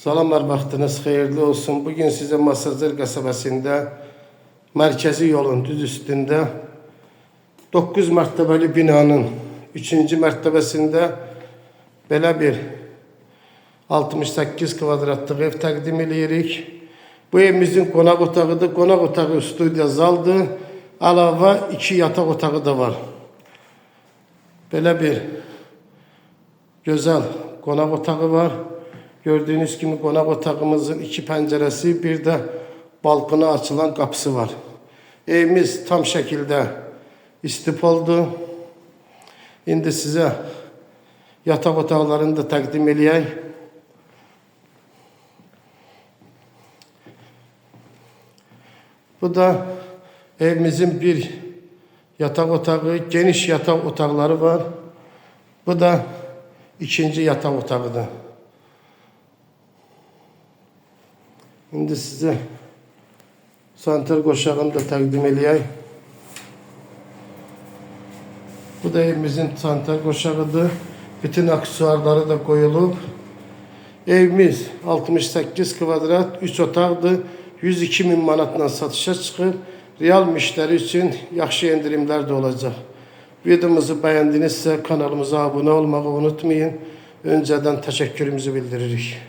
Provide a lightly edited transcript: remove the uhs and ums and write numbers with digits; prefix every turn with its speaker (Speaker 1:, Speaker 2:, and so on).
Speaker 1: Salamlar, vaxtınız xeyirli olsun. Bugün size Masazır qəsəbəsində mərkəzi yolun düz üstündə 9 mərtəbəli binanın 3-cü mərtəbəsində belə bir 68 kvadratlıq ev təqdim edirik. Bu evimizin qonaq otağıdır. Qonaq otağı studiya zaldır. Əlavə 2 yataq otağı da var. Belə bir gözəl qonaq otağı var. Gördüğünüz gibi qonaq otağımızın 2 pəncərəsi, bir də balkona açılan qapısı var. Evimiz tam şəkildə istipoldur. İndi sizə yataq otaqlarını da təqdim eləyək. Bu da evimizin bir yataq otağı, geniş yataq otaqları var. Bu da ikinci yataq otağıdır. Şimdi size santral qoşağını da təqdim eləyək. Bu da evimizin santral qoşağıdır. Bütün aksesuarları da koyulub. Evimiz 68 kvadrat, 3 otaqdır. 102 min manatla satışa çıxır. Real müşteri için yaxşı endirimlər də olacaq. Videomuzu bəyəndinizsə kanalımıza abunə olmağı unutmayın. Öncədən təşəkkürümüzü bildiririk.